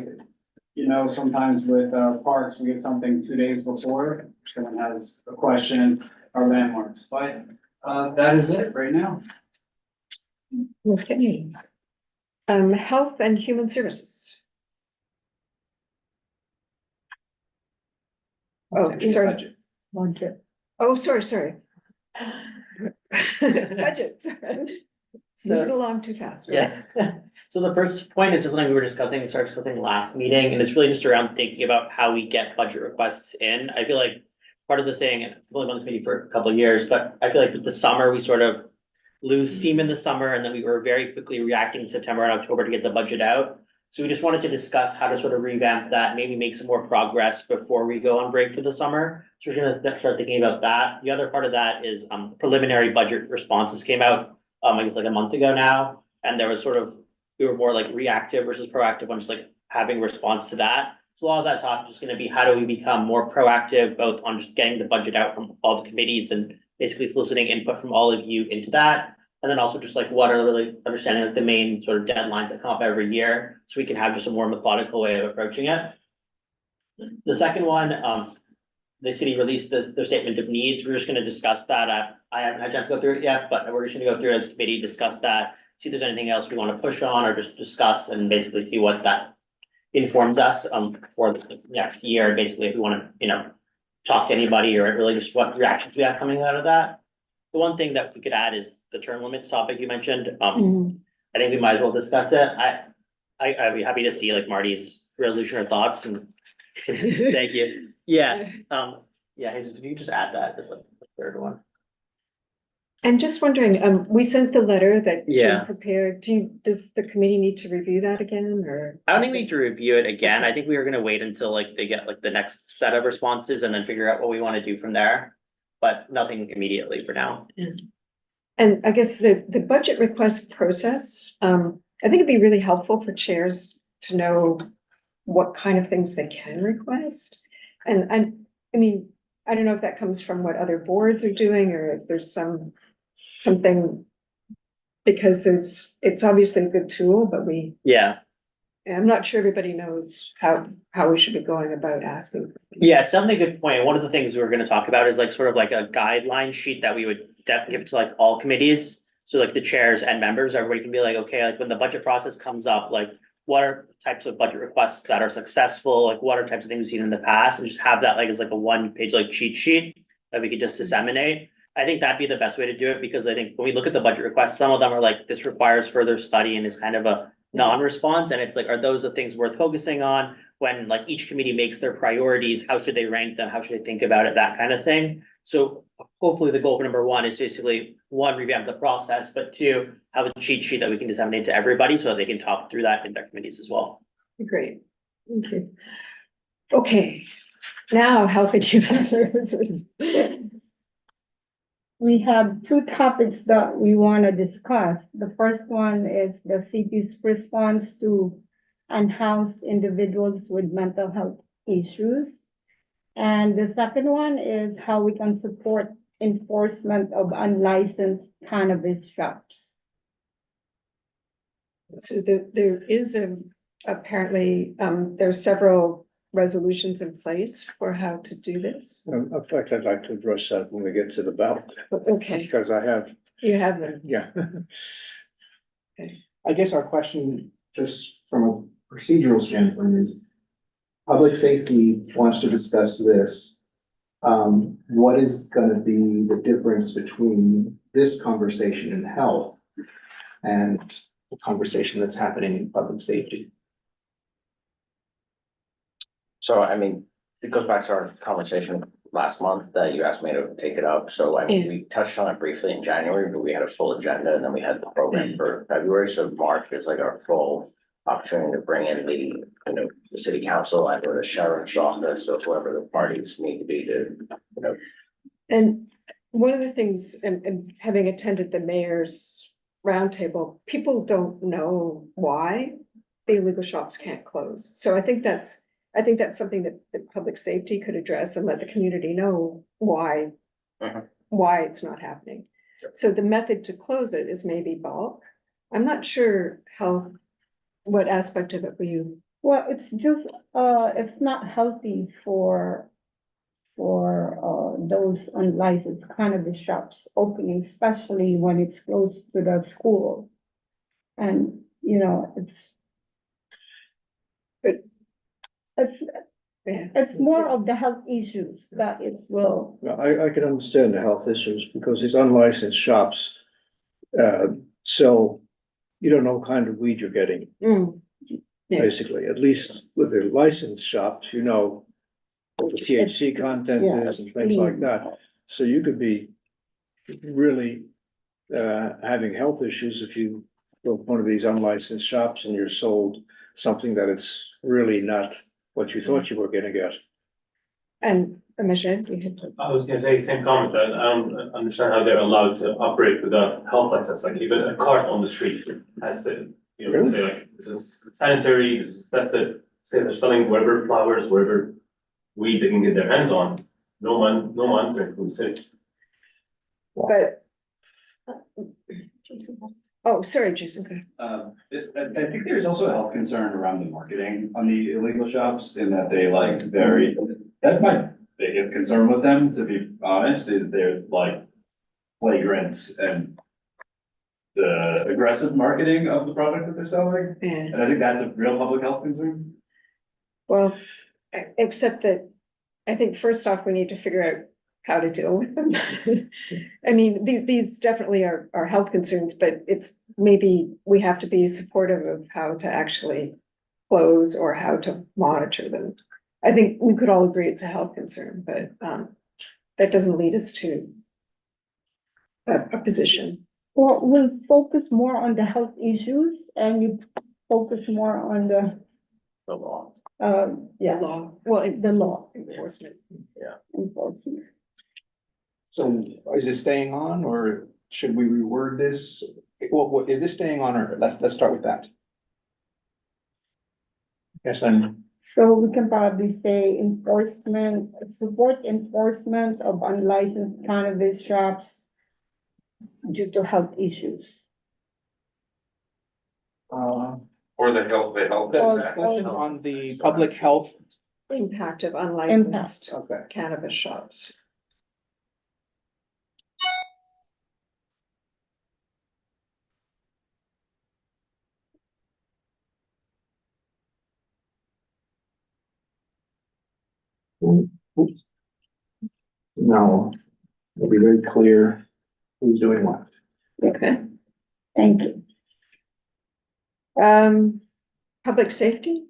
You know, sometimes with parks, we get something 2 days before, someone has a question or landmarks, but that is it right now. Okay. Health and Human Services. Oh, sorry. Budget. Oh, sorry. Budget. Moving along too fast. right? Yeah, so the first point is just something we were discussing, started discussing last meeting, and it's really just around thinking about how we get budget requests in. I feel like part of the thing, and I've only been on the committee for a couple of years, but I feel like with the summer, we sort of lose steam in the summer, and then we were very quickly reacting in September and October to get the budget out. So we just wanted to discuss how to sort of revamp that, maybe make some more progress before we go on break for the summer. So we're gonna start thinking about that. The other part of that is preliminary budget responses came out, I guess like a month ago now, and there was sort of, we were more like reactive versus proactive on just like having response to that. So a lot of that talk is just gonna be how do we become more proactive, both on just getting the budget out from all the committees and basically soliciting input from all of you into that. And then also just like what are really understanding like the main sort of deadlines that come up every year, so we can have just a more methodical way of approaching it. The second one, the city released their statement of needs. We're just gonna discuss that. I haven't had a chance to go through it yet, but we're just gonna go through it as a committee, discuss that, see if there's anything else we wanna push on or just discuss and basically see what that informs us, for the next year. Basically, if we wanna, talk to anybody or really just what reactions we have coming out of that. The one thing that we could add is the term limits topic you mentioned. I think we might as well discuss it. I'd be happy to see like Marty's resolution or thoughts and thank you. Yeah, Jesus, if you could just add that as like the third one. And just wondering, we sent the letter that Yeah. Jim prepared. Does the committee need to review that again, or? I don't think we need to review it again. I think we were gonna wait until like they get like the next set of responses and then figure out what we wanna do from there. But nothing immediately for now. And I guess the budget request process, I think it'd be really helpful for chairs to know what kind of things they can request. And I mean, I don't know if that comes from what other boards are doing or if there's something. Because it's obviously a good tool, but I'm not sure everybody knows how we should be going about asking. Yeah, it's definitely a good point. One of the things we're gonna talk about is like sort of like a guideline sheet that we would give to like all committees. So like the chairs and members, everybody can be like, okay, like when the budget process comes up, like what are types of budget requests that are successful? Like what are types of things we've seen in the past, and just have that like as like a 1-page like cheat sheet that we could just disseminate. I think that'd be the best way to do it, because I think when we look at the budget requests, some of them are like, this requires further study and is kind of a non-response. And it's like, are those the things worth focusing on when like each committee makes their priorities? How should they rank them? How should they think about it? That kind of thing. So hopefully the goal for number one is basically 1, revamp the process, but 2, have a cheat sheet that we can disseminate to everybody so that they can talk through that in their committees as well. Great, thank you. Okay, now Health and Human Services. We have 2 topics that we want to discuss. The first one is the city's response to unhoused individuals with mental health issues. And the second one is how we can support enforcement of unlicensed cannabis shops. So there is apparently, there are several resolutions in place for how to do this. In fact, I'd like to address that when we get to the ballot, Okay, because I have, you have them. yeah. I guess our question, just from a procedural standpoint, is public safety wants to discuss this. What is gonna be the difference between this conversation in health and the conversation that's happening in public safety? So, I mean, it goes back to our conversation last month that you asked me to take it up, so I mean, we touched on it briefly in January, but we had a full agenda and then we had the program for February, so March is like our full opportunity to bring in the city council and or the sheriff's office, or whoever the parties need to be to, And one of the things, and having attended the mayor's roundtable, people don't know why the illegal shops can't close. So I think that's something that the public safety could address and let the community know why it's not happening. So the method to close it is maybe bulk. I'm not sure what aspect of it were you? Well, it's just, it's not healthy for those unlicensed cannabis shops opening, especially when it's close to the school. And, you know, it's more of the health issues that it will. I can understand the health issues because these unlicensed shops, so you don't know what kind of weed you're getting. Yeah. Basically, at least with the licensed shops, you know what the THC content is and things like that. So you could be really having health issues if you go to one of these unlicensed shops and you're sold something that it's really not what you thought you were gonna get. And Michelle, you had to. I was gonna say the same comment, that I don't understand how they're allowed to operate without health license, like even a cart on the street has to, you know, say like, this is sanitary, this is tested, says they're selling whatever flowers, whatever weed they can get their hands on, no monitoring from the city. But. Oh, sorry, Jason, go ahead. I think there's also a health concern around the marketing on the illegal shops in that they that's my biggest concern with them, to be honest, is they're like flagrant and the aggressive marketing of the products that they're selling. And I think that's a real public health concern. Well, except that I think first off, we need to figure out how to deal with them. I mean, these definitely are health concerns, but it's maybe we have to be supportive of how to actually close or how to monitor them. I think we could all agree it's a health concern, but that doesn't lead us to a position. Well, we'll focus more on the health issues and you focus more on the law. Yeah. The law, well, the law. Enforcement. Yeah. Enforcement. So is it staying on or should we reword this? What is this staying on or let's start with that. Yes, So we can probably say support enforcement of unlicensed cannabis shops due to health issues. Or the health discussion on the public health impact of unlicensed cannabis shops. No, it'll be very clear who's doing what. Okay. Thank you. Public safety?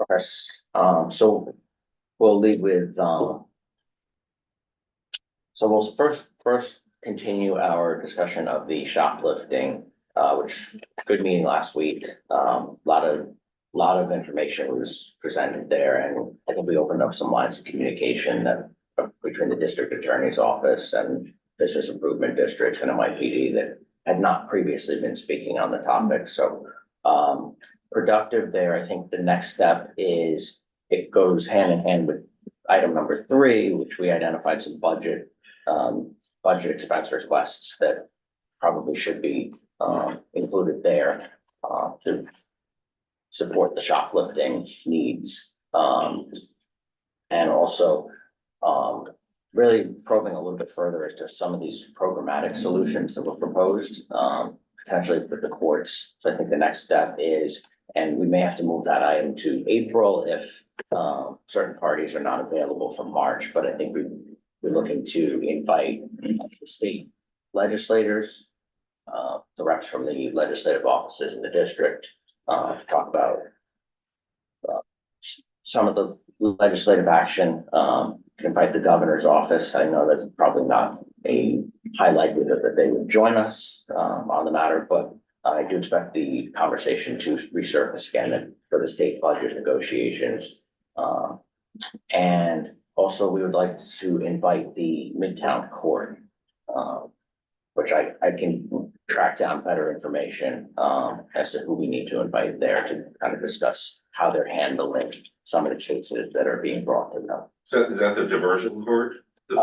Yes, so we'll lead with, so we'll first continue our discussion of the shoplifting, which good meeting last week. Lot of information was presented there, and I think we opened up some lines of communication that between the district attorney's office and business improvement districts and MIPD that had not previously been speaking on the topic. So productive there. I think the next step is it goes hand in hand with item number 3, which we identified some budget expense requests that probably should be included there to support the shoplifting needs. And also really probing a little bit further as to some of these programmatic solutions that were proposed, potentially with the courts. So I think the next step is, and we may have to move that item to April if certain parties are not available for March, but I think we're looking to invite the state legislators, the reps from the legislative offices in the district, to talk about some of the legislative action invite the governor's office. I know that's probably not a high likelihood that they would join us on the matter, but I do expect the conversation to resurface again for the state budget negotiations. And also, we would like to invite the Midtown Court, which I can track down better information as to who we need to invite there to kind of discuss how they're handling some of the cases that are being brought to them. So is that the diversion court? The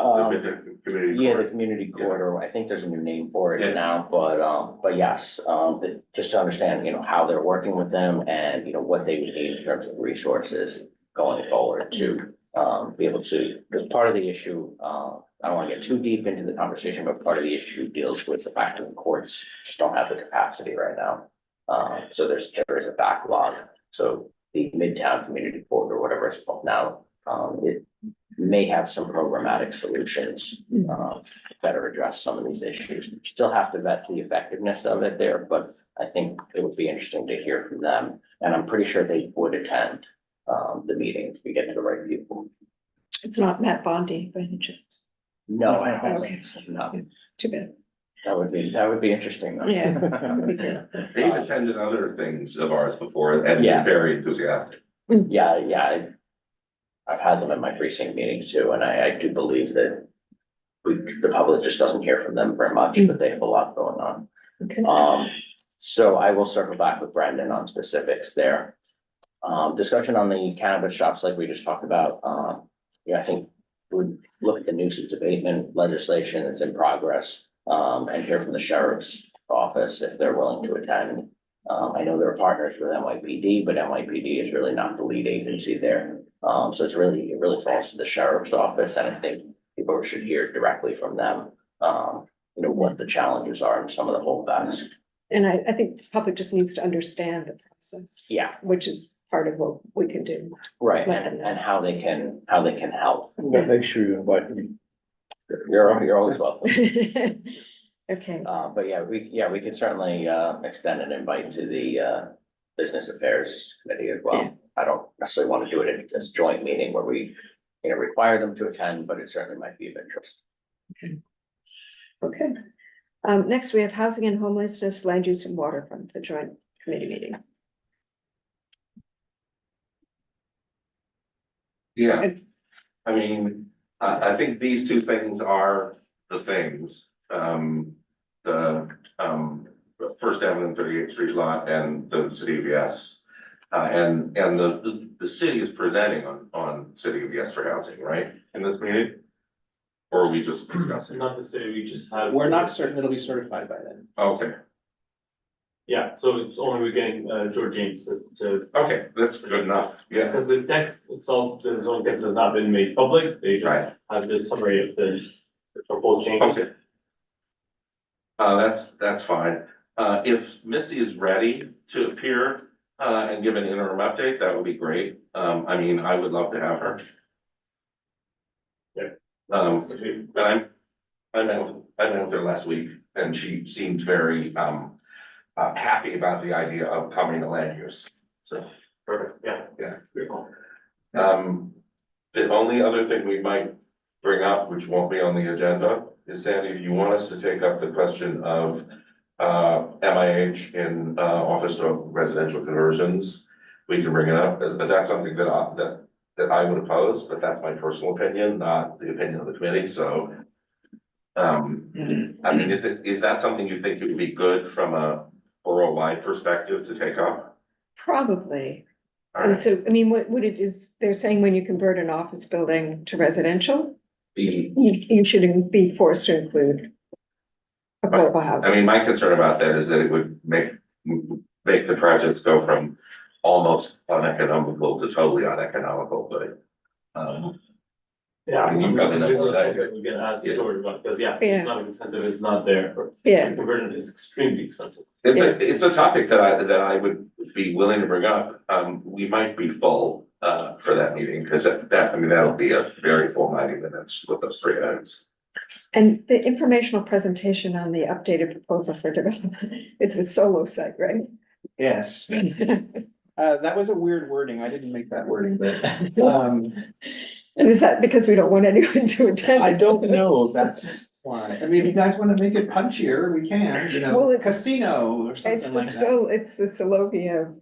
community Yeah, court? the community court, or I think there's a new name for Yeah. it now, but yes, just to understand, how they're working with them and, what they would need in terms of resources going forward to, be able to, because part of the issue, I don't want to get too deep into the conversation, but part of the issue deals with the fact that the courts just don't have the capacity right now. So there is a backlog. So the Midtown Community Court, or whatever it's called now, it may have some programmatic solutions to better address some of these issues. Still have to vet the effectiveness of it there, but I think it would be interesting to hear from them. And I'm pretty sure they would attend the meeting if we get to the right people. It's not Matt Bondi by any chance. No, I don't Okay. think so, no. Too bad. That would be interesting. though. Yeah. That would be good. They've attended other things of ours before and Yeah. been very enthusiastic. Yeah. I've had them in my precinct meetings too, and I do believe that the public just doesn't hear from them very much, but they have a lot going on. Okay. So I will circle back with Brendan on specifics there. Discussion on the cannabis shops like we just talked about, I think would look at the nuisance abatement legislation that's in progress, and hear from the sheriff's office if they're willing to attend. I know they're partners with NYPD, but NYPD is really not the lead agency there. So it really falls to the sheriff's office, and I think people should hear directly from them, what the challenges are and some of the holdbacks. And I think the public just needs to understand the process. Yeah. Which is part of what we can do. Right, Let them and, know. and how they can help. Make sure you invite me. You're always welcome. Okay, But we could certainly, extend an invite to the, Business Affairs Committee as well. Yeah. I don't necessarily want to do it in this joint meeting where we, require them to attend, but it certainly might be of interest. okay. Next, we have Housing and Homelessness, Land Use and Waterfront, the joint committee meeting. Yeah, I mean, I think these two things are the things. The First Avenue and 38th Street lot and the City of Yes. And the city is presenting on City of Yes for housing, right, in this meeting? Or are we just discussing? Not the city, we just had. We're not certain it'll be certified by then. Okay, Yeah, so it's only we're getting George James to, okay, that's good enough, yeah. because the text itself, the zone text has not been made public, they just Right. have this summary of the proposed changes. Okay. That's fine. If Missy is ready to appear, and give an interim update, that would be great. I mean, I would love to have her. Yeah. And I met with her last week and she seemed very, happy about the idea of coming to land use. So, Perfect, yeah. Yeah. Good call. the only other thing we might bring up, which won't be on the agenda, is Sandy, if you want us to take up the question of MIH in office to residential conversions, we can bring it up, but that's something that I would oppose, but that's my personal opinion, not the opinion of the committee, so. I mean, is that something you think it would be good from a borough-wide perspective to take up? Probably. All And right. so, I mean, what it is, they're saying when you convert an office building to residential, you shouldn't be forced to include affordable housing. I mean, my concern about that is that it would make the projects go from almost uneconomical to totally uneconomical, but. Yeah, I mean, you probably know this is more than I something do. we can ask Yeah. George about, because Yeah. economic incentive is not there. Yeah. Conversion is extremely expensive. It's a topic that I would be willing to bring up. We might be full for that meeting, because that'll be a very full 90 minutes with those three items. And the informational presentation on the updated proposal for development, it's a solo site, right? Yes, that was a weird wording. I didn't make that wording, but, And is that because we don't want anyone to attend? I don't know if that's why. I mean, if you guys want to make it punchier, we can, you Well, know, it's- casino or It's something the like that. It's the Solovia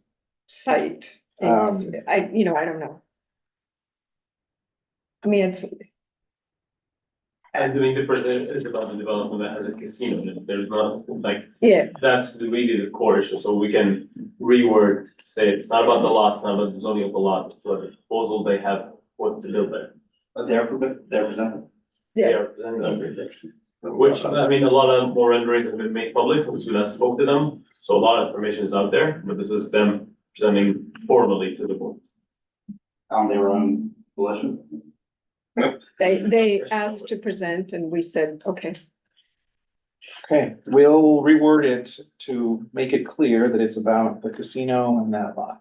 site. It's, I don't know. I mean, it's, And doing the present is about the development as a casino, there's not, like, yeah, that's really the core issue, so we can reword, say, it's not about the lot, it's not about the zoning of the lot, it's about the proposal they have what to build there. They're presenting. They yeah, are presenting everything. Which, I mean, a lot of more renderings have been made public since we last spoke to them, so a lot of information is out there, but this is them presenting formally to the board. On their own volition. they asked to present and we said, okay. Okay, we'll reword it to make it clear that it's about the casino and that lot.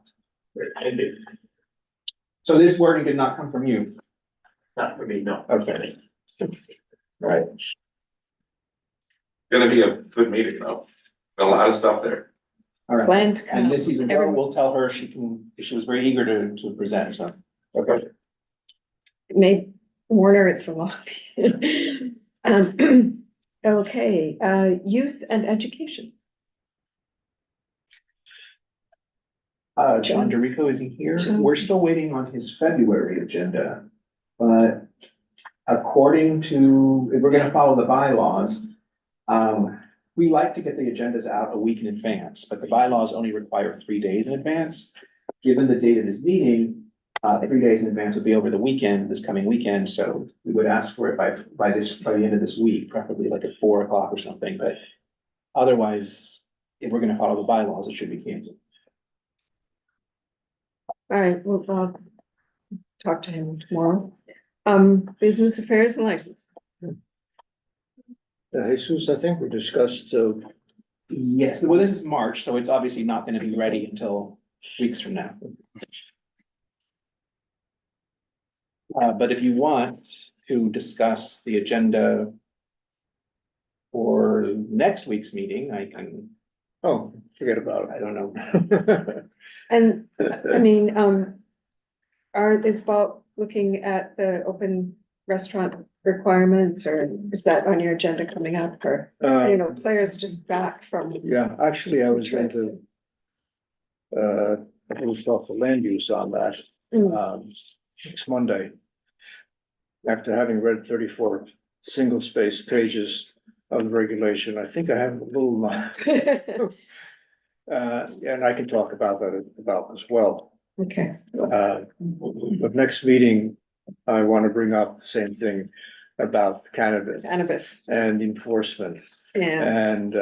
So this wording did not come from you. Not for me, no. Okay. Right. Gonna be a good meeting though. A lot of stuff there. All right. Plan to And come. Mrs. Adele will tell her she was very eager to present, so. Okay. May Warner, it's a lot. Okay, youth and education. John DeRico, is he here? John. We're still waiting on his February agenda. But according to, if we're gonna follow the bylaws, we like to get the agendas out a week in advance, but the bylaws only require 3 days in advance. Given the date of this meeting, 3 days in advance would be over the weekend, this coming weekend, so we would ask for it by the end of this week, preferably like at 4 o'clock or something, but otherwise, if we're gonna follow the bylaws, it should be canceled. All right, we'll talk to him tomorrow. Business affairs and license. Jesus, I think we discussed, Yes, well, this is March, so it's obviously not gonna be ready until weeks from now. But if you want to discuss the agenda for next week's meeting, I can, oh, forget about I don't know. And I mean, is Bob looking at the open restaurant requirements, or is that on your agenda coming up, or, it. Claire's just back from. Yeah, actually, I was going to move off the land use on that, next Monday. After having read 34 single-space pages of the regulation, I think I have a little, and I can talk about that as well. Okay, But next meeting, I want to bring up the same thing about cannabis cannabis, and enforcement. yeah, And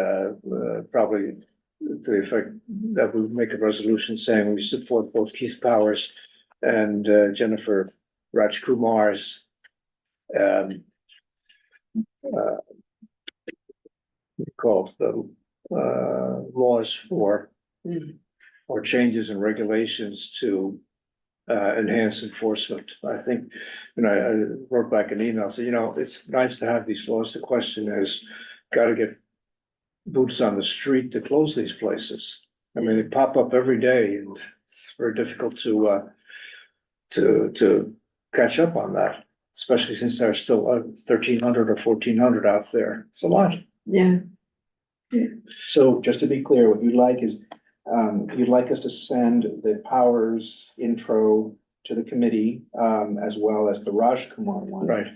probably to the effect that we make a resolution saying we support both Keith Powers and Jennifer Rajkumar's called the laws for or changes in regulations to enhance enforcement. I think, I wrote back an email, so, it's nice to have these laws. The question is, gotta get boots on the street to close these places. I mean, they pop up every day and it's very difficult to catch up on that, especially since there's still 1,300 or 1,400 out there. It's a lot. yeah. So just to be clear, what you'd like is, you'd like us to send the powers intro to the committee, as well as the Raj Kumar one. Right.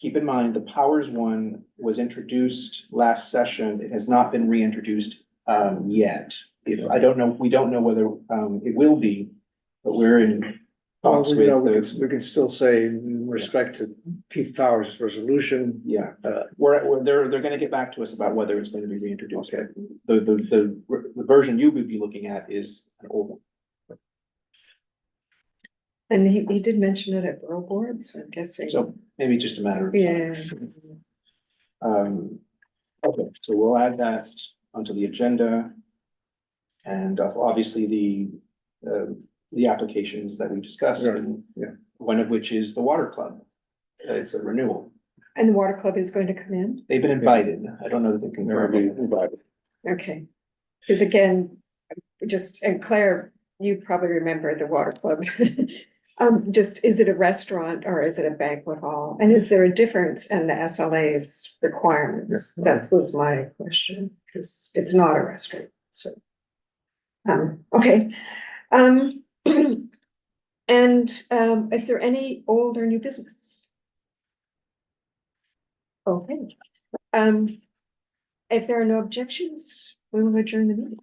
Keep in mind, the powers one was introduced last session. It has not been reintroduced, yet. We don't know whether, it will be, but we're in Well, talks with we can still say in respect to Keith Powers' resolution. yeah, they're gonna get back to us about whether it's going to be reintroduced. The version you would be looking at is an old one. And he did mention it at Borough Board, so I'm guessing. So maybe just a matter of. Yeah. Okay, so we'll add that onto the agenda. And obviously the applications that we discussed, and one of which is the Water Club. It's a renewal. And the Water Club is going to come in? They've been invited. I don't know that they can. Invited. Okay, because again, and Claire, you probably remember the Water Club. Just, is it a restaurant or is it a banquet hall? And is there a difference in the SLA's requirements? That was my question, because it's not a restaurant, so. Okay. And, is there any old or new business? Okay. If there are no objections, we will adjourn the meeting.